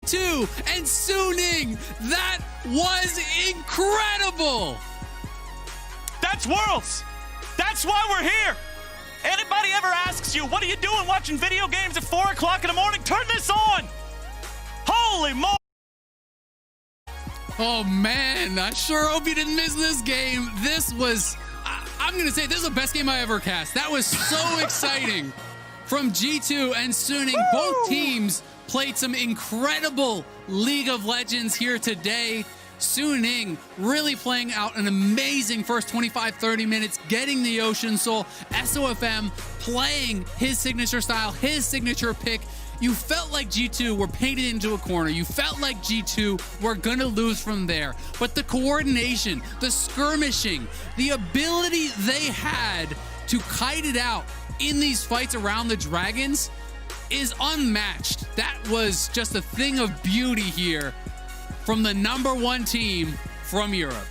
G2 and Suning. That was incredible. That's Worlds. That's why we're here. Anybody ever asks you, what are you doing watching video games at 4 o'clock in the morning? Turn this on. Holy moly. Oh man, I sure hope you didn't miss this game. This was, I'm going to say, this is the best game I ever cast. That was so exciting. From G2 and Suning, both teams played some incredible League of Legends here today. Suning really playing out an amazing first 25-30 minutes, getting the Ocean Soul. SOFM playing his signature style, his signature pick. You felt like G2 were painted into a corner. You felt like G2 were gonna lose from there. But the coordination, the skirmishing, the ability they had to kite it out in these fights around the dragons is unmatched. That was just a thing of beauty here from the #1 team from Europe.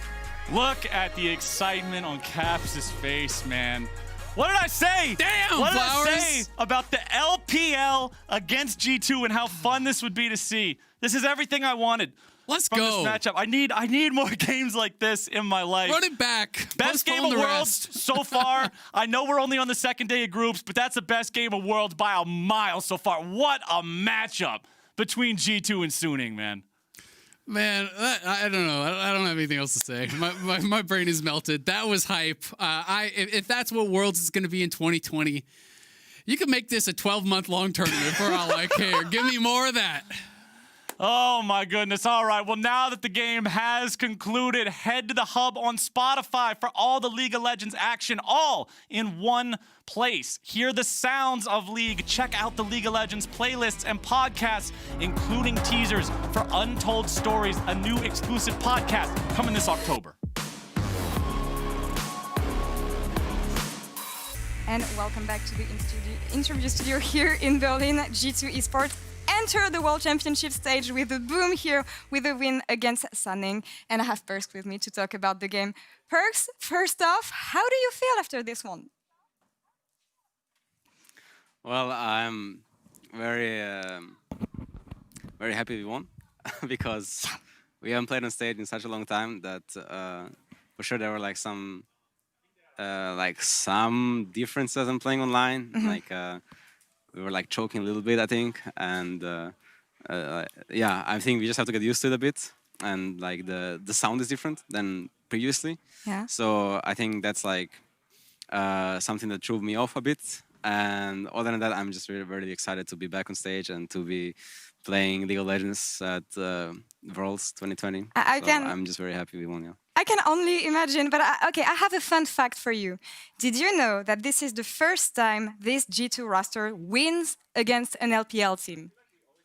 Look at the excitement on Caps' face, man. What did I say? Damn, what Flowers. did I say about the LPL against G2 and how fun this would be to see? This is everything I wanted. Let's from go. This matchup. I need more games like this in my life. Run it back. Best game of Worlds so far. I know we're only on the second day of groups, but that's the best game of Worlds by a mile so far. What a matchup between G2 and Suning, man. Man, I don't know. I don't have anything else to say. My brain is melted. That was hype. If that's what Worlds is going to be in 2020, you can make this a 12-month-long tournament for all I care. Give me more of that. Oh, my goodness. All right. Well, now that the game has concluded, head to the hub on Spotify for all the League of Legends action, all in one place. Hear the sounds of League. Check out the League of Legends playlists and podcasts, including teasers for Untold Stories, a new exclusive podcast coming this October. And welcome back to the interview studio here in Berlin. G2 Esports enter the World Championship stage with a boom here with a win against Suning. And I have Perkz with me to talk about the game. Perkz, first off, how do you feel after this one? Well, I'm very happy we won because we haven't played on stage in such a long time that for sure there were like some differences in playing online. Mm-hmm. We were like choking a little bit, I think, and yeah, I think we just have to get used to it a bit. And like the sound is different than previously. Yeah. So I think that's like something that threw me off a bit. And other than that, I'm just really, really excited to be back on stage and to be playing League of Legends at Worlds 2020. I'm just very happy we won. Yeah. I can only imagine, but okay, I have a fun fact for you. Did you know that this is the first time this G2 roster wins against an LPL team?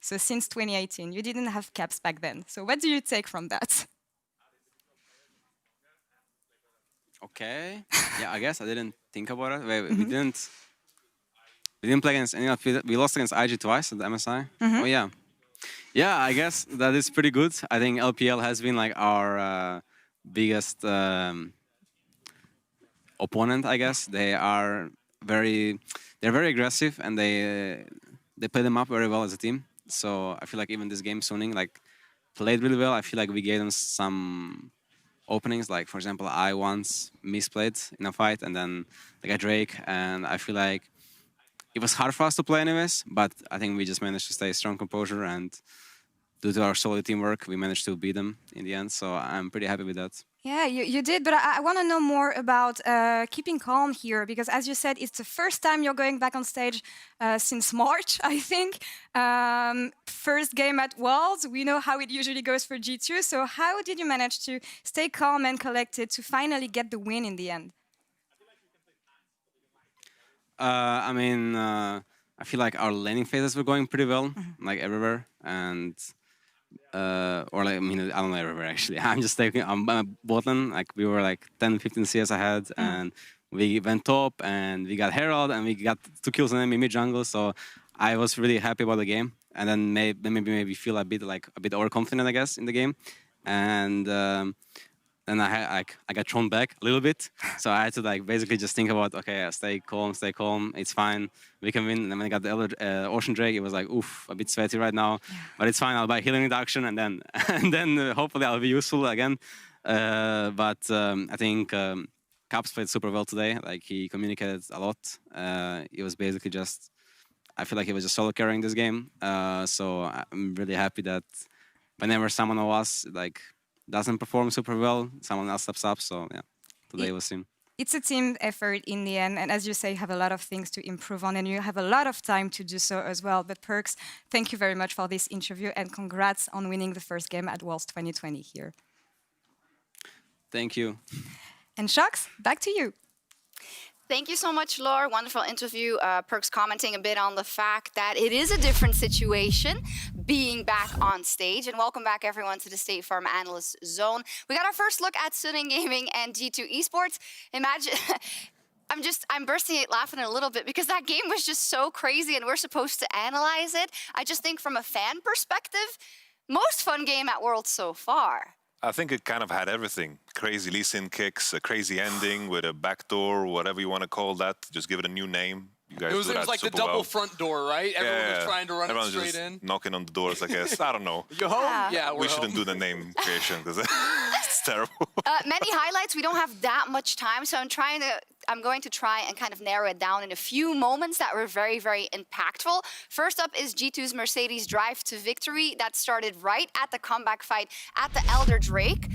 So since 2018, you didn't have Caps back then. So what do you take from that? Okay. Yeah, I guess I didn't think about it. We didn't play against any LPL. We lost against IG twice at the MSI. Oh yeah. Yeah, I guess that is pretty good. I think LPL has been like our biggest opponent, I guess. They're very aggressive and they play them up very well as a team. So I feel like even this game, Suning, like played really well. I feel like we gave them some openings. Like for example, I once misplayed in a fight and then they got Drake, and I feel like it was hard for us to play anyways, but I think we just managed to stay strong composure, and due to our solid teamwork, we managed to beat them in the end. So I'm pretty happy with that. Yeah, you did, but I want to know more about keeping calm here, because as you said, it's the first time you're going back on stage since March, I think. First game at Worlds, we know how it usually goes for G2, so how did you manage to stay calm and collected to finally get the win in the end? I mean, I feel like our laning phases were going pretty well, like everywhere, and or like, I mean, I don't know everywhere actually. I'm just taking bot lane, like we were like 10-15 CS ahead, and we went top, and we got Herald, and we got 2 kills on enemy mid jungle. So I was really happy about the game, and then maybe feel a bit overconfident, I guess, in the game, and then I got thrown back a little bit. So I had to like basically just think about, okay, stay calm, it's fine, we can win. And then when I got the Ocean Drake, it was like, oof, a bit sweaty right now, but it's fine. I'll buy healing reduction, and then hopefully I'll be useful again. But I think Perkz played super well today. Like, he communicated a lot. It was basically just, I feel like he was just solo carrying this game. So I'm really happy that whenever someone of us like doesn't perform super well, someone else steps up. So yeah, today was him. It's a team effort in the end, and as you say, you have a lot of things to improve on, and you have a lot of time to do so as well. But Perkz, thank you very much for this interview, and congrats on winning the first game at Worlds 2020 here. Thank you. And Shox, back to you. Thank you so much, Laure. Wonderful interview. Perkz commenting a bit on the fact that it is a different situation being back on stage. And welcome back, everyone, to the State Farm Analyst Zone. We got our first look at Suning Gaming and G2 Esports. Imagine... I'm bursting out laughing a little bit because that game was just so crazy and we're supposed to analyze it. I just think from a fan perspective, most fun game at Worlds so far. I think it kind of had everything. Crazy Lee Sin kicks, a crazy ending with a backdoor, whatever you want to call that. Just give it a new name. You guys It was like the double front door, right? Everyone was trying to run it straight in. Knocking on the doors, I guess. I don't know. You home? Yeah, we shouldn't do the name creation because it's terrible. Many highlights. We don't have that much time, so I'm going to try and kind of narrow it down in a few moments that were very, very impactful. First up is G2's Mercedes drive to victory that started right at the comeback fight at the Elder Drake.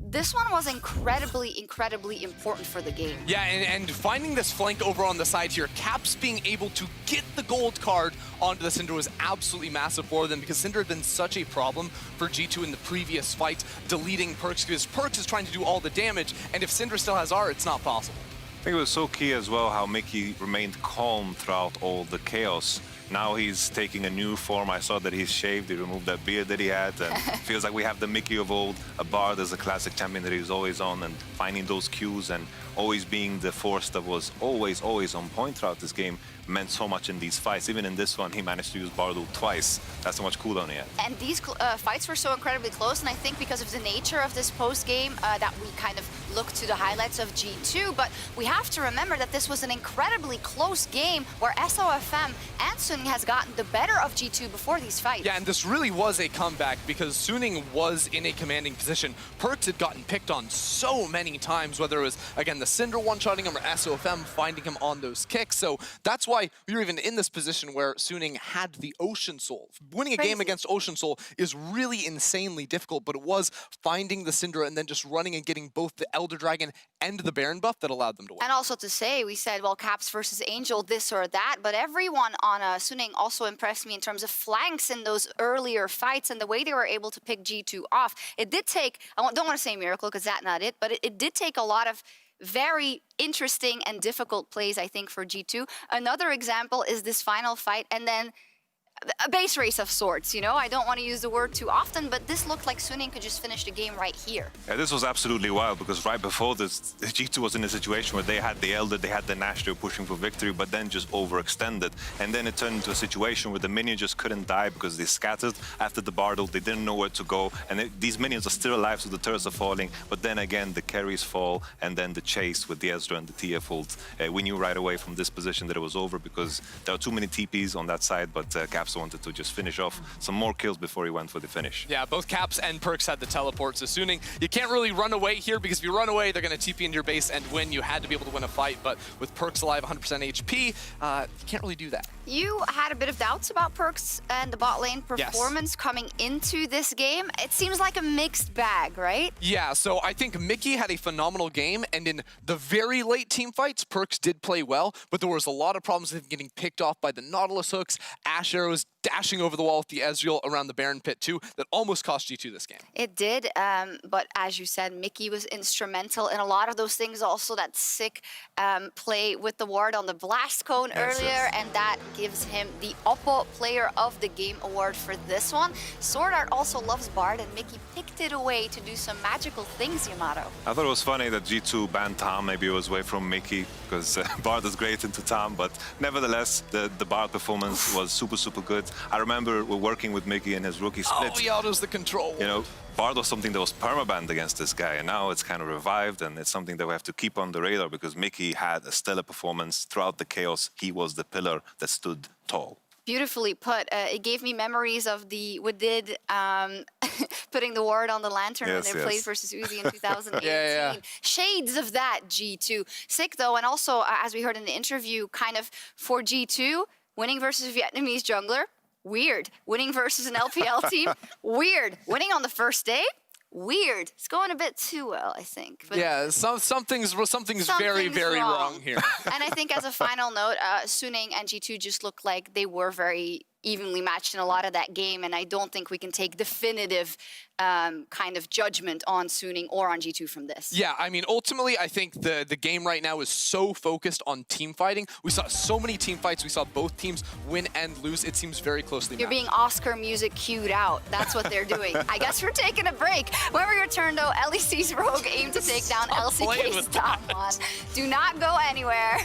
This one was incredibly, incredibly important for the game. Yeah, and finding this flank over on the side here, Caps being able to get the gold card onto the Syndra was absolutely massive for them because Syndra had been such a problem for G2 in the previous fight, deleting Perkz because Perkz is trying to do all the damage, and if Syndra still has R, it's not possible. I think it was so key as well how Mickey remained calm throughout all the chaos. Now he's taking a new form. I saw that he's shaved, he removed that beard that he had, and feels like we have the Mickey of old. A Bard as a classic champion that he's always on, and finding those cues and always being the force that was always on point throughout this game meant so much in these fights. Even in this one, he managed to use Bardu twice. That's how much cooldown he had. And these fights were so incredibly close, and I think because of the nature of this post-game that we kind of look to the highlights of G2, but we have to remember that this was an incredibly close game where SOFM and Suning has gotten the better of G2 before these fights. Yeah, and this really was a comeback because Suning was in a commanding position. Perkz had gotten picked on so many times, whether it was, again, the Syndra one-shotting him or SOFM finding him on those kicks. So that's why we were even in this position where Suning had the Ocean Soul. Winning a game against Ocean Soul is really insanely difficult, but it was finding the Syndra and then just running and getting both the Elder Dragon and the Baron buff that allowed them to win. And also to say, we said, well, Caps versus Angel, this or that, but everyone on Suning also impressed me in terms of flanks in those earlier fights and the way they were able to pick G2 off. It did take, I don't want to say miracle because that's not it, but it did take a lot of very interesting and difficult plays, I think, for G2. Another example is this final fight, and then a base race of sorts, you know? I don't want to use the word too often, but this looked like Suning could just finish the game right here. Yeah, this was absolutely wild because right before this, G2 was in a situation where they had the Elder, they had the Nash, they were pushing for victory, but then just overextended. And then it turned into a situation where the minion just couldn't die because they scattered after the Bardle, they didn't know where to go, and these minions are still alive, so the turrets are falling, but then again, the carries fall, and then the chase with the Ezra and the TF ult. We knew right away from this position that it was over because there are too many TPs on that side, but Caps wanted to just finish off some more kills before he went for the finish. Yeah, both Caps and Perkz had the teleport, so Suning, you can't really run away here because if you run away, they're going to TP into your base and win. You had to be able to win a fight, but with Perkz alive 100% HP, you can't really do that. You had a bit of doubts about Perkz and the bot lane performance coming into this game. It seems like a mixed bag, right? Yeah, so I think Mickey had a phenomenal game, and in the very late team fights, Perkz did play well, but there was a lot of problems with him getting picked off by the Nautilus hooks, Ash arrows, dashing over the wall with the Ezreal around the Baron pit too, that almost cost G2 this game. It did, but as you said, Mickey was instrumental in a lot of those things. Also that sick play with the ward on the blast cone earlier, and that gives him the Oppo Player of the Game award for this one. Sword Art also loves Bard, and Mickey picked it away to do some magical things, Yamato. I thought it was funny that G2 banned Tom. Maybe it was away from Mickey because Bard is great into Tom, but nevertheless, the Bard performance was super, super good. I remember we're working with Mickey in his rookie split. Oh, he autos the control. You know, Bard was something that was permabanned against this guy, and now it's kind of revived, and it's something that we have to keep on the radar because Mickey had a stellar performance throughout the chaos. He was the pillar that stood tall. Beautifully put. It gave me memories of the putting the ward on the lantern when they played versus Uzi in 2018. Yeah. Shades of that, G2. Sick though, and also as we heard in the interview, kind of for G2, winning versus Vietnamese jungler, weird. Winning versus an LPL team, weird. Winning on the first day, weird. It's going a bit too well, I think. But yeah, something's very, very wrong here. And I think as a final note, Suning and G2 just looked like they were very evenly matched in a lot of that game, and I don't think we can take definitive kind of judgment on Suning or on G2 from this. Yeah, I mean, ultimately, I think the game right now is so focused on team fighting. We saw so many team fights. We saw both teams win and lose. It seems very closely You're matched. being Oscar music cued out. That's what they're doing. I guess we're taking a break. When we return, though, LEC's Rogue aim to take down LCK's top one. Do not go anywhere.